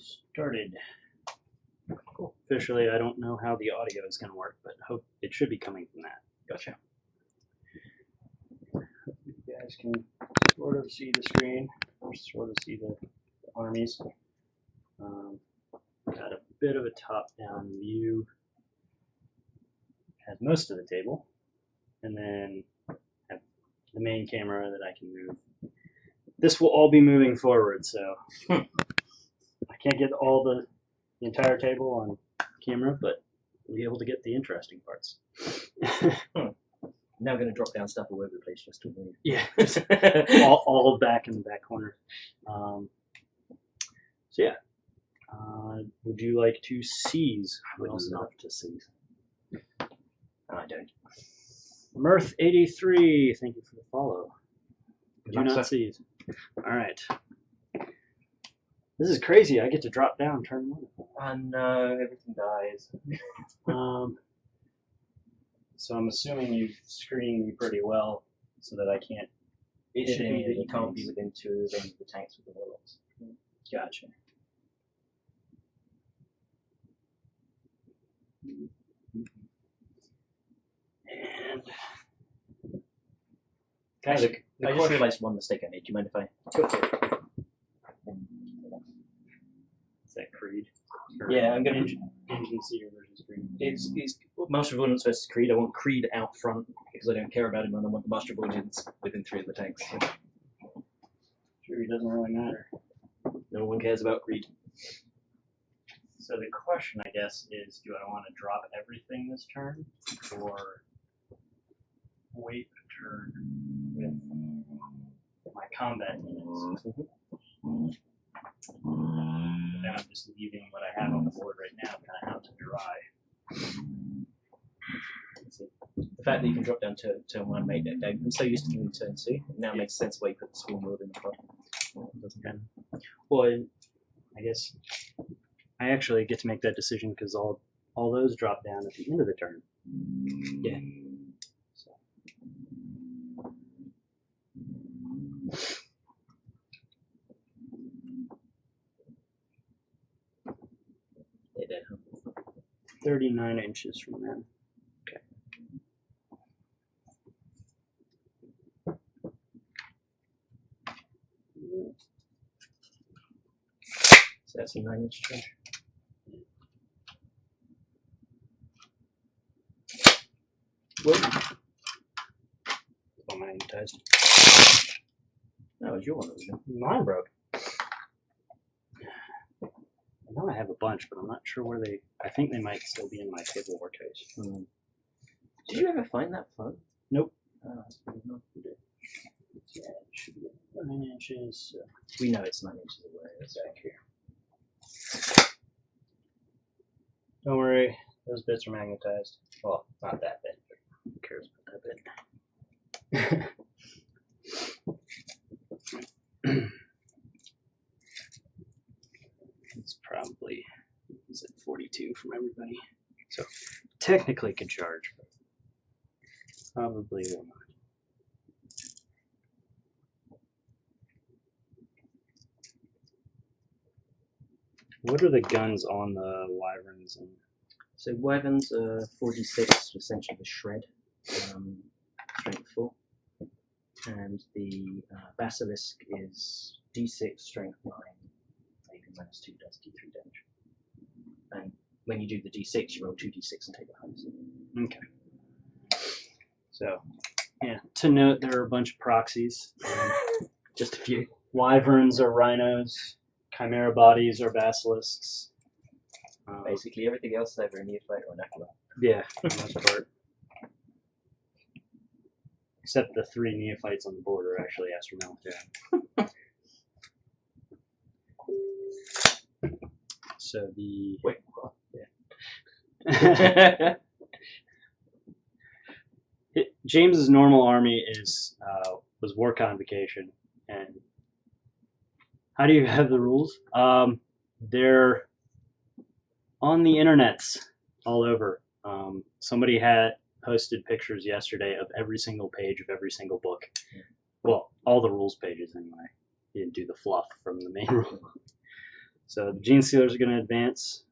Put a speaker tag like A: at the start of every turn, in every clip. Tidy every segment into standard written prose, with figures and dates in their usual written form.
A: started. Cool. Officially, I don't know how the audio is going to work, but hope it should be coming from that.
B: Gotcha.
A: You guys can sort of see the screen, or sort of see the armies. Got a bit of a top-down view. Has most of the table, and then have the main camera that I can move. This will all be moving forward, so I can't get all the entire table on camera, but we'll be able to get the interesting parts.
B: Now I'm going to drop down stuff all over the place just to move.
A: Yeah, all back in the back corner. So yeah, would you like to seize?
B: I would love to seize. I don't.
A: Mirth 83, thank you for the follow.
B: Good
A: Do
B: luck,
A: not
B: sir.
A: seize. All right. This is crazy. I get to drop down turn 1.
B: I know, everything dies.
A: So I'm assuming you've screened me pretty well so that I can't.
B: It should be that you can't be
A: things.
B: within 2 of any of the tanks with the warlocks.
A: Gotcha. And guys,
B: I just realised one mistake I made. Do you mind if I go for it?
A: Is that Creed?
B: Yeah, I'm going to.
A: Engine seater versus Creed.
B: It's Master of Ordnance versus Creed. I want Creed out front because I don't care about him, and I want the Master of Ordnance within 3 of the tanks.
A: Sure, it doesn't really matter.
B: No one cares about Creed.
A: So the question, I guess, is do I want to drop everything this turn, or wait a turn with my combat units? Then I'm just leaving what I have on the board right now kind of out to dry.
B: The fact that you can drop down to turn 1 made it. I'm so used to doing turn 2. It now makes sense why you put the Swarm Lord in the front.
A: Well, I guess I actually get to make that decision because all those drop down at the end of the turn.
B: Yeah.
A: So.
B: They did.
A: 39 inches from them. Okay.
B: So that's a 9-inch charge.
A: Whoa. Oh, magnetized.
B: That was your one, wasn't it?
A: Mine broke. I know I have a bunch, but I'm not sure where they. I think they might still be in my tableware case.
B: Did you ever find that phone?
A: Nope.
B: That's pretty nice.
A: Yeah, it should be 9 inches. So.
B: We know it's 9 inches away. It's
A: Back here. Don't worry, those bits are magnetized. Well, not that bit. Who cares about that bit? It's probably, is it 42 from everybody? So technically could charge, but probably will not. What are the guns on the Wyverns? And
B: So Wyverns are 46, essentially the shred, strength 4, and the Basilisk is D6, strength 9, maybe -2 does D3 damage. And when you do the D6, you roll 2d6 and take the highest.
A: okay. So, yeah. To note, there are a bunch of proxies.
B: Just a few.
A: Wyverns are rhinos. Chimera bodies are basilisks.
B: Basically, everything else is either a neophyte or an acolyte.
A: Yeah, for the most part. Except the 3 neophytes on the board are actually Astromelitan. So the
B: Wait, what?
A: yeah. James's normal army is was war convocation, and how do you have the rules? They're on the internets all over. Somebody had posted pictures yesterday of every single page of every single book. Well, all the rules pages anyway. He didn't do the fluff from the main rule. So the Gene Stealers are going to advance.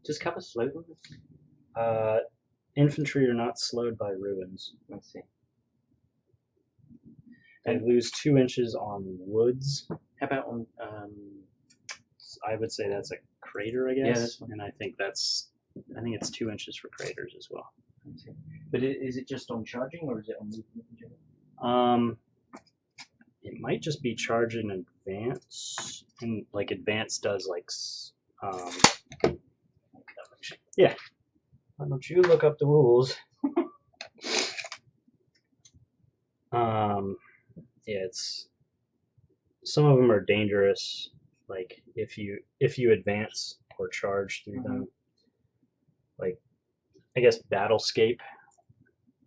B: Does cover slow them?
A: Infantry are not slowed by ruins.
B: Let's see.
A: They lose 2 inches on woods.
B: How about on?
A: I would say that's a crater, I guess.
B: Yeah, that's fine.
A: And I think it's 2 inches for craters as well.
B: But is it just on charging or is it on movement in general?
A: It might just be charge in advance, and like advance does like yeah. Why don't you look up the rules? Yeah, it's some of them are dangerous. Like if you advance or charge through them, like I guess Battlescape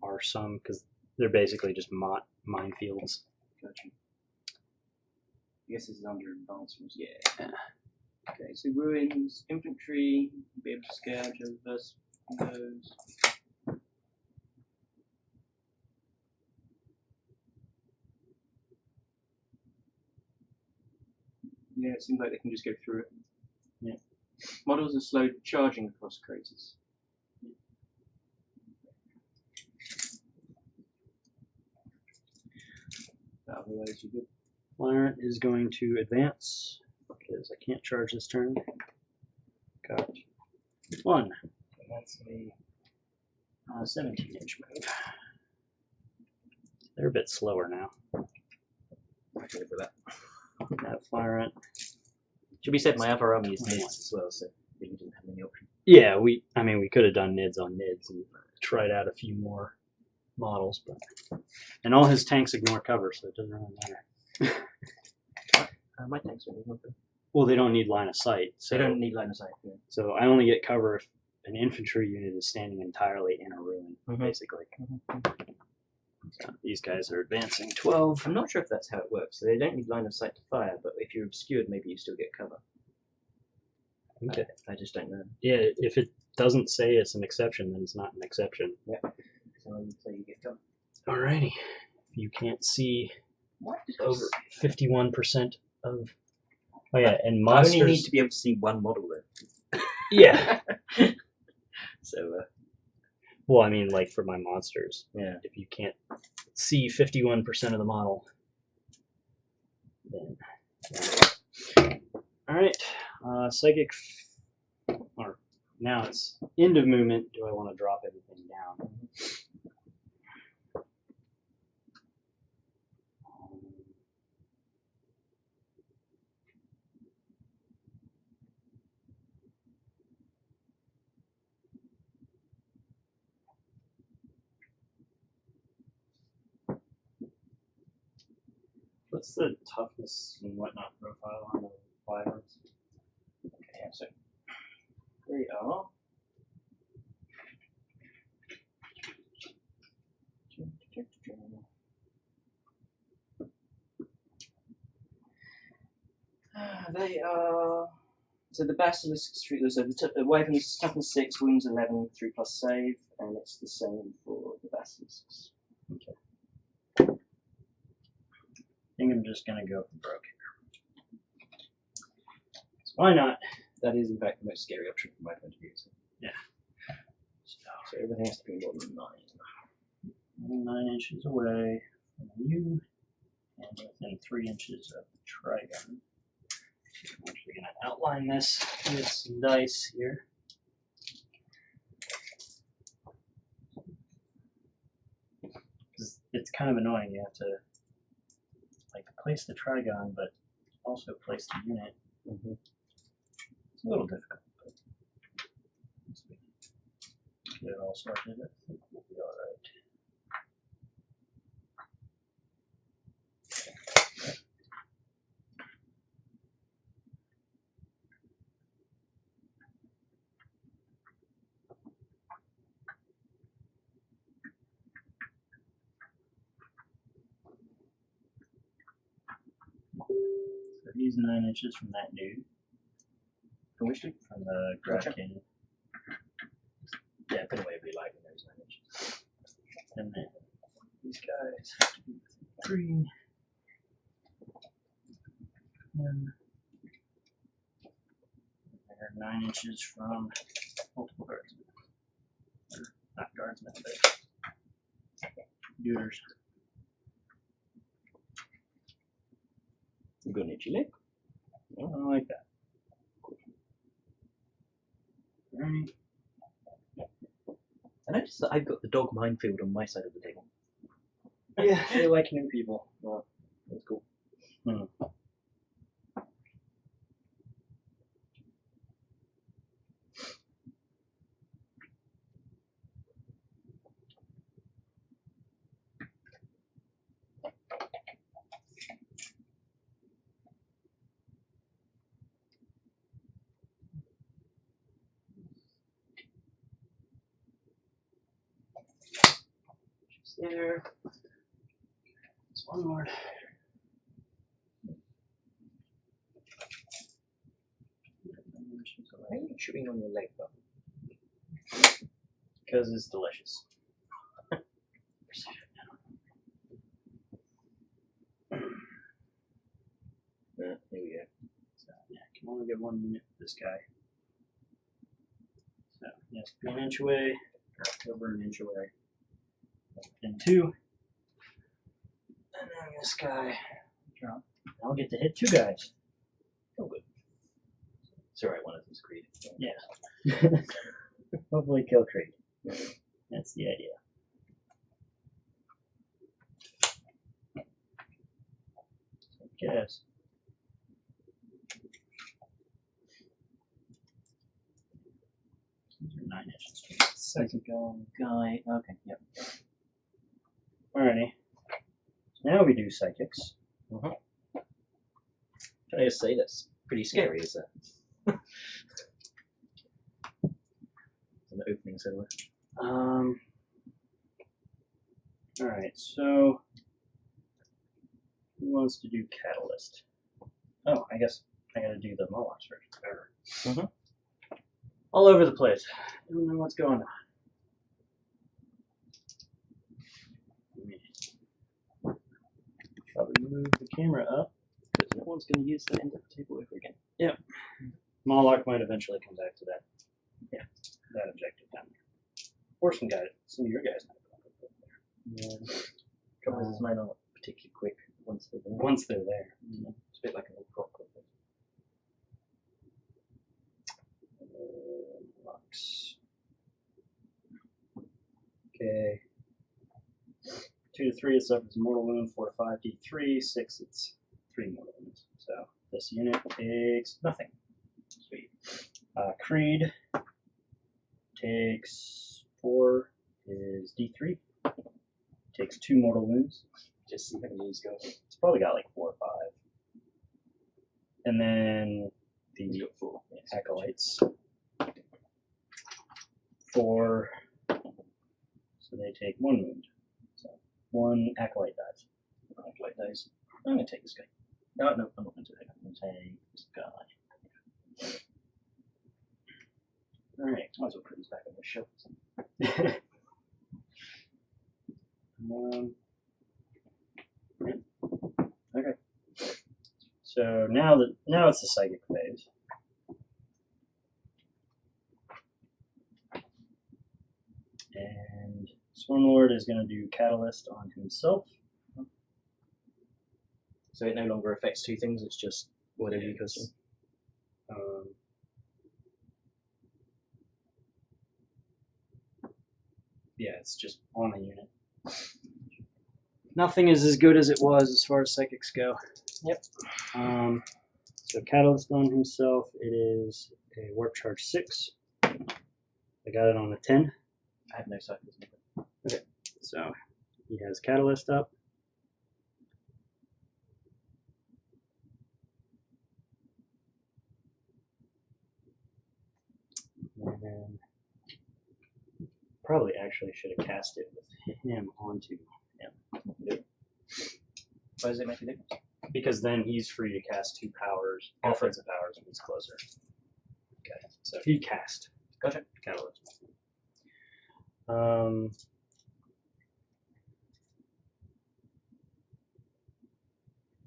A: are some because they're basically just minefields.
B: Gotcha. I guess this is under advancements. Yeah. Okay, so ruins, infantry, be able to scale over those. Yeah, it seems like they can just go through it.
A: Yeah.
B: Models are slowed charging across craters. Otherwise, you're good.
A: Flyrant is going to advance because I can't charge this turn. Got 1. And that's a 17-inch move. They're a bit slower now.
B: I can live with that.
A: That Flyrant.
B: Should be said, my other army is NIDS as well, so we didn't have any option.
A: Yeah, we could have done NIDS on NIDS and tried out a few more models, but and all his tanks ignore cover, so it doesn't really matter.
B: My tanks don't need cover.
A: Well, they don't need line of sight. So
B: they don't need line of sight. Yeah.
A: So I only get cover if an infantry unit is standing entirely in a ruin, basically. So these guys are advancing 12.
B: I'm not sure if that's how it works. So they don't need line of sight to fire, but if you're obscured, maybe you still get cover.
A: Okay.
B: I just don't know.
A: Yeah, if it doesn't say it's an exception, then it's not an exception.
B: Yeah. So you get cover.
A: Alrighty. If you can't see over 51% of... Oh yeah, and monsters...
B: I only need to be able to see one model though.
A: Yeah.
B: So,
A: well, I mean, like for my monsters.
B: Yeah.
A: If you can't see 51% of the model, then... Yeah. Alright. Psychic... Or now it's end of movement. Do I want to drop everything down? What's the toughness and whatnot profile on the fibers?
B: Okay, so they are. They are. So the Basilisk Street, so the Wyvern's toughness 6, wounds 11, 3+ save, and it's the same for the Basilisks.
A: Okay. I think I'm just going to go for broke here. So why not?
B: That is, in fact, the most scary option from my point of view. So.
A: Yeah.
B: So everything has to be more than 9.
A: 9 inches away from you, and within 3 inches of the trigon. I'm actually going to outline this with some dice here. Because it's kind of annoying. You have to like place the trigon, but also place the unit. It's a little difficult, but once we get it all sorted, I think we'll be all right. So he's 9 inches from that dude.
B: From which dude?
A: From the Grab
B: Gotcha.
A: Canyon.
B: Yeah, put away be like in those 9 inches.
A: And then these guys, 3. They're 9 inches from multiple guardsmen. Or not guardsmen, but computers.
B: Good night, Chile.
A: I like that. Alright.
B: I noticed that I've got the dog minefield on my side of the table.
A: Yeah, they like new people.
B: Well, that's cool.
A: There. There's one more.
B: Why are you chewing on your leg, though?
A: Because it's delicious.
B: Here we go.
A: So, yeah, I can only get 1 unit for this guy. So, he has to be an inch away, or over an inch away. And 2. And then this guy. Drop. I'll get to hit 2 guys.
B: Oh, good. Sorry, one of them's Creed.
A: Yeah. Hopefully kill Creed. That's the idea. Guess. These are 9 inches. Second
B: Guy. Okay, yep.
A: Alrighty. Now we do psychics.
B: Can I just say that's pretty scary, is that? An opening somewhere.
A: Alright, so who wants to do Catalyst? Oh, I guess I gotta do the Moloch's first. All over the place. Don't know what's going on. Probably move the camera up.
B: Because no one's going to use that end of the table over again.
A: Yep. Moloch might eventually come back to that. Yeah, that objective down there. Or some of your guys might come up there.
B: Yeah. Trouble is, mine aren't particularly quick once they're there.
A: Once they're there.
B: It's a bit like an old clock.
A: Lux. Okay. 2 to 3, it suffers a mortal wound. 4 to 5, D3. 6, it's 3 mortal wounds. So this unit takes nothing. Sweet. Creed takes 4, is D3. Takes 2 mortal wounds.
B: Just see how many these go.
A: It's probably got like 4 or 5. And then
B: He's
A: the
B: got 4. Yes.
A: acolytes. 4. So they take 1 wound. So 1 acolyte dies.
B: Acolyte dies. I'm going to take this guy. No, I'm not going to take him. I'm going to take this guy.
A: Alright.
B: Might as well put these back on the shelf.
A: Okay. So now it's the psychic phase. And Stormlord is going to do Catalyst on himself.
B: So it no longer affects 2 things, it's just whatever you custom.
A: Yeah, it's just on the unit. Nothing is as good as it was as far as psychics go.
B: Yep.
A: So Catalyst on himself, it is a Warp Charge 6. I got it on a 10.
B: I have no cycles.
A: Okay, so he has Catalyst up. And then probably actually should have cast it with him onto him.
B: Why does it make a difference?
A: Because then he's free to cast 2 powers, offensive powers, when he's closer. Okay, so he cast.
B: Gotcha.
A: Catalyst.